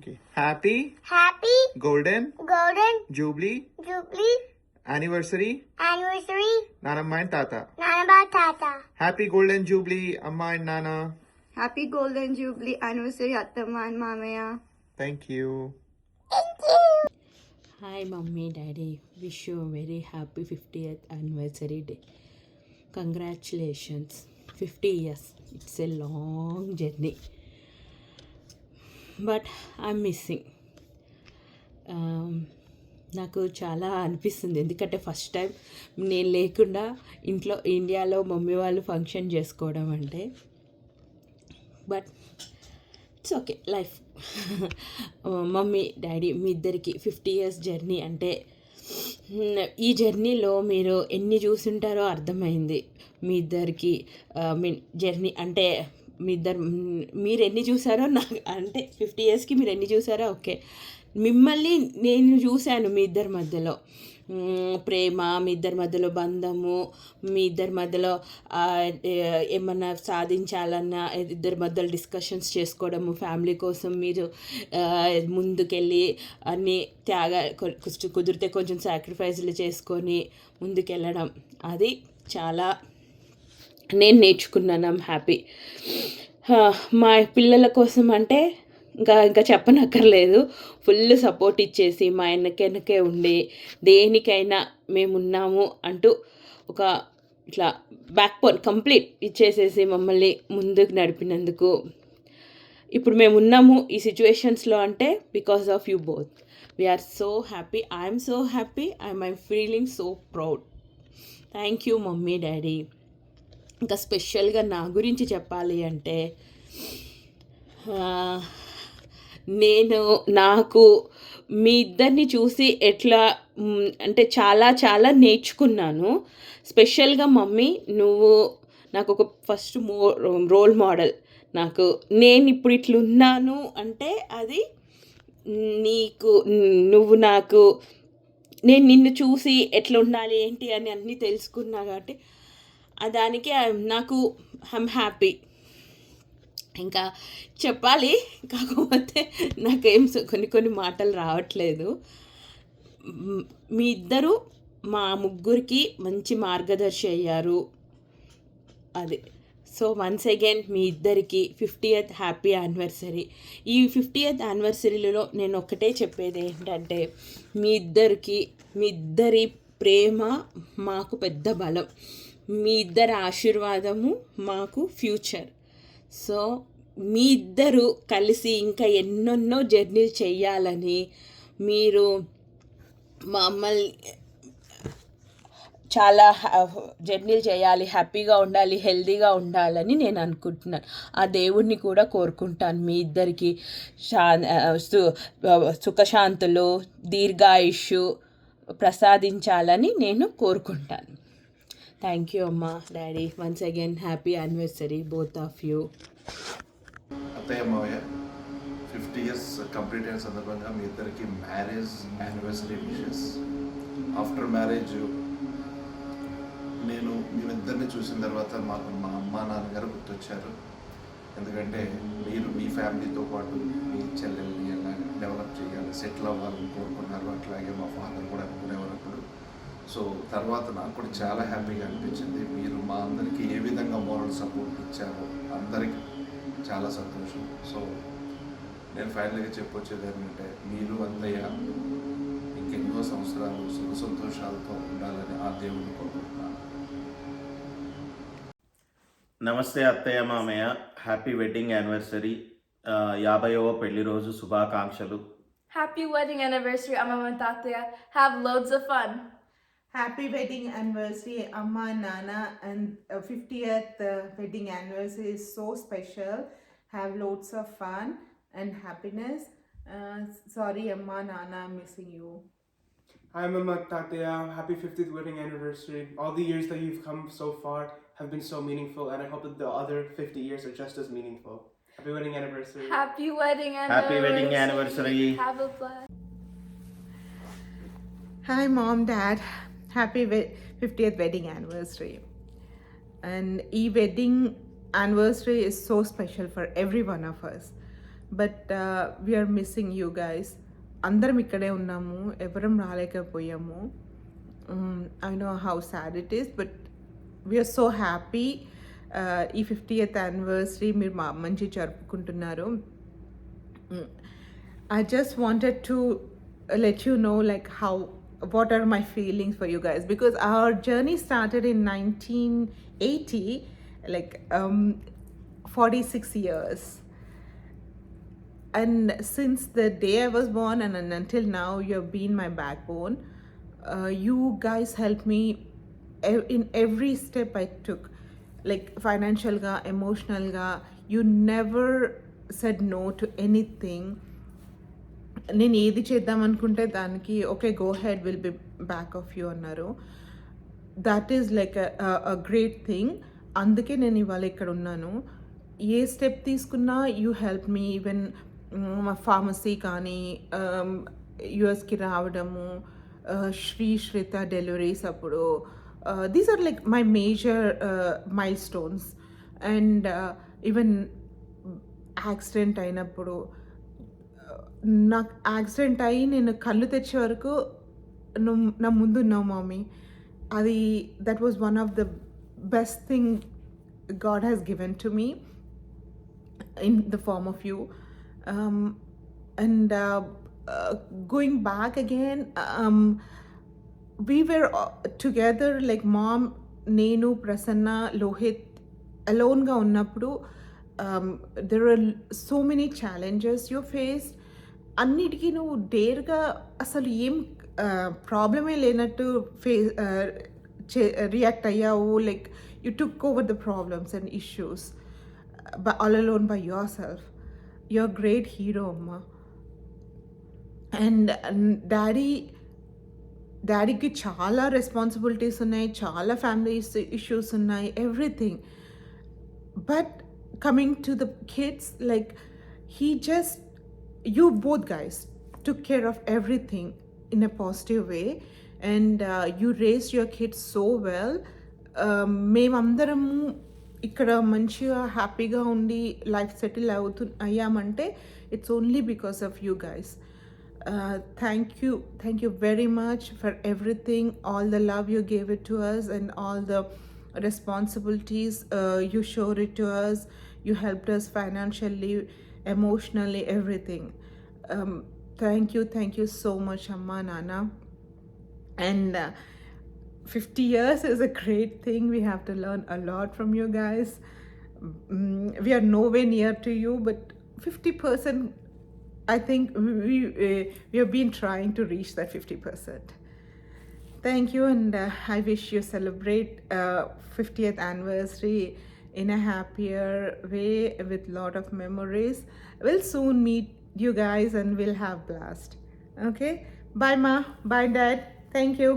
Okay. Happy Happy Golden Golden Jubilee Jubilee Anniversary Anniversary Nanamma and Tata. Nanaba Tata. Happy Golden Jubilee Amma and Nana. Happy Golden Jubilee Anniversary Attamma and Mamaya. Thank you. Thank you. Hi Mummy, Daddy. Wish you a very happy 50th anniversary day. Congratulations. 50 years. It's a long journey. But I'm missing. నాకు చాలా అనిపిస్తుంది, ఎందుకంటే first time నేను లేకుండా ఇండియాలో mummy వాళ్ళు function చేసుకోవడం అంటే. But it's okay, life. Mummy daddy మీ ఇద్దరికి 50 years జర్నీ అంటే, ఈ జర్నీలో మీరు ఎన్ని చూసుంటారో అర్థమైంది. మీ ఇద్దరికి మీ జర్నీ అంటే మీరు ఎన్ని చూసారో నాకు అంటే 50 yearsకి మీరు ఎన్ని చూసారో ఓకే. మిమ్మల్ని నేను చూశాను మీ ఇద్దరి మధ్యలో ప్రేమ, మీ ఇద్దరి మధ్యలో బంధము, మీ ఇద్దరి మధ్యలో ఏమన్నా సాధించాలన్నా ఇద్దరి మధ్యలో డిస్కషన్స్ చేసుకోవడము, ఫ్యామిలీ కోసం మీరు ముందుకెళ్ళి అన్ని కుదిరితే కొంచెం సాక్రిఫైస్లు చేసుకొని ముందుకెళ్ళడం, అది చాలా నేను నేర్చుకున్నాను. I'm happy. మా పిల్లల కోసం అంటే ఇంకా చెప్పనక్కర్లేదు. ఫుల్ సపోర్ట్ ఇచ్చేసి మా వెనకే ఉండి దేనికైనా మేమున్నాము అంటూ ఒక ఇట్లా బ్యాక్ బోన్ కంప్లీట్ ఇచ్చేసేసి మమ్మల్ని ముందుకు నడిపినందుకు ఇప్పుడు మేము ఉన్నాము ఈ సిచ్యువేషన్స్లో అంటే because of you both. We are so happy. I'm so happy. I'm feeling so proud. Thank you mummy daddy. ఇంకా స్పెషల్గా నా గురించి చెప్పాలి అంటే, నాకు మీ ఇద్దరిని చూసి ఎట్లా అంటే చాలా చాలా నేర్చుకున్నాను. స్పెషల్గా మమ్మీ, నువ్వు నాకు ఒక ఫస్ట్ రోల్ మోడల్. నేను ఇప్పుడు ఇట్లున్నాను అంటే అది నువ్వు నాకు, నేను నిన్ను చూసి ఎట్లా ఉండాలి ఏంటి అని అన్నీ తెలుసుకున్నా కాబట్టి దానికి నాకు ఐమ్ హ్యాపీ. ఇంకా చెప్పాలి, కాకపోతే నాకేం కొన్ని మాటలు రావట్లేదు. మీ ఇద్దరు మా ముగ్గురికి మంచి మార్గదర్శి అయ్యారు. అది సో వన్స్ అగైన్ మీ ఇద్దరికి 50th హ్యాపీ యానివర్సరీ. ఈ 50th యానివర్సరీలో నేను ఒక్కటే చెప్పేది ఏంటంటే, మీ ఇద్దరి ప్రేమ మాకు పెద్ద బలం, మీ ఇద్దరి ఆశీర్వాదము మాకు ఫ్యూచర్. సో మీ ఇద్దరు కలిసి ఇంకా ఎన్నెన్నో జర్నీలు చెయ్యాలని, మీరు మమ్మల్ని చాలా జర్నీలు చేయాలి, హ్యాపీగా ఉండాలి, హెల్తీగా ఉండాలని నేను అనుకుంటున్నాను. ఆ దేవుణ్ణి కూడా కోరుకుంటాను మీ ఇద్దరికి సుఖశాంతులు, దీర్ఘాయుష్షు ప్రసాదించాలని నేను కోరుకుంటాను. థ్యాంక్ యూ అమ్మా, daddy. Once again happy anniversary both of you. అత్తయ్య మావయ్య 50 years కంప్లీట్ అయిన సందర్భంగా మీ ఇద్దరికి marriage anniversary wishes. After marriage నేను మేమిద్దరిని చూసిన తర్వాత మాకు మా అమ్మ నాన్నగారు గుర్తొచ్చారు. ఎందుకంటే మీరు మీ ఫ్యామిలీతో పాటు మీ చెల్లెల్ని ఎలా డెవలప్ చేయాలి, సెటిల్ అవ్వాలని కోరుకున్నారు. అట్లాగే మా ఫాదర్ కూడా అనుకునేవారు అప్పుడు. సో తర్వాత నాకు కూడా చాలా హ్యాపీగా అనిపించింది. మీరు మా అందరికీ ఏ విధంగా మోరల్ సపోర్ట్ ఇచ్చారో అందరికీ చాలా సంతోషం. సో నేను ఫైనల్గా చెప్పొచ్చేది ఏంటంటే, మీరు అత్తయ్య ఇంకెన్నో సంవత్సరాలు సుఖ సంతోషాలతో ఉండాలని ఆ దేవుడిని కోరుకుంటున్నాను. నమస్తే అత్తయ్య మామయ్య, హ్యాపీ వెడ్డింగ్ యానివర్సరీ. 50వ పెళ్లి రోజు శుభాకాంక్షలు. Happy wedding anniversary, Amma and Tatya. Have loads of fun. Happy wedding anniversary, Amma and Nana, and 50th wedding anniversary is so special. Have loads of fun and happiness. Sorry, Amma, Nana, I'm missing you. Hi Mama, Tatya. Happy 50th wedding anniversary. All the years that you've come so far have been so meaningful, and I hope that the other 50 years are just as meaningful. Happy wedding anniversary. Happy wedding anniversary. Happy wedding anniversary. Have a blast. Hi, Mom, Dad. Happy 50th wedding anniversary. And wedding anniversary is so special for every one of us. But we're missing you guys. అందరం ఇక్కడే ఉన్నాము, ఎవరం రాలేకపోయాము. I know how sad it is, but we're so happy. ఈ 50th anniversary మీరు మంచి జరుపుకుంటున్నారు. I just wanted to let you know like what are my feelings for you guys, because our journey started in 1980, like 46 years, and since the day I was born and until now you have been my backbone. You guys helped me in every step I took, like financial ga, emotional ga. You never said no to anything. నేను ఏది చేద్దాం అనుకుంటే దానికి okay go ahead will be back of you అన్నారు. That is like a great thing. అందుకే నేను ఇవాళ ఇక్కడ ఉన్నాను. ఏ స్టెప్ తీసుకున్నా యూ హెల్ప్ మీ. ఈవెన్ మా ఫార్మసీ కానీ యుఎస్కి రావడము, శ్రీత డెలివరీస్ అప్పుడు, these are like my major milestones. And even accident అయినప్పుడు, నాకు యాక్సిడెంట్ అయ్యి నేను కళ్ళు తెచ్చే వరకు నువ్వు నా ముందు ఉన్నావు మమ్మీ. అది that was one of the best thing God has given to me in the form of you. And going back again, we were together like mom, Nenu, Prasanna, Lohit, alone ga unnappudu. There are so many challenges you faced. అన్నిటికీ నువ్వు డేర్గా అసలు ఏం ప్రాబ్లమే లేనట్టు react అయ్యావు. Like you took over the problems and issues all alone by yourself. You're a great hero, Amma. And డాడీకి చాలా responsibilities ఉన్నాయి, చాలా ఫ్యామిలీ ఇష్యూస్ ఉన్నాయి, everything. But coming to the kids, like he just, you both guys took care of everything in a positive way, and you raised your kids so well. మేమందరము ఇక్కడ మంచిగా హ్యాపీగా ఉండి లైఫ్ సెటిల్ అయ్యామంటే it's only because of you guys. Thank you very much for everything, all the love you gave it to us and all the responsibilities you showed it to us. You helped us financially, emotionally, everything. Thank you so much, Amma, Nana. And 50 years is a great thing. We have to learn a lot from you guys. We are nowhere near to you, but 50%, I think we have been trying to reach that 50%. Thank you, and I wish you celebrate 50th anniversary in a happier way with lot of memories. We'll soon meet you guys and we'll have blast. Okay? Bye, Ma. Bye, Dad. Thank you.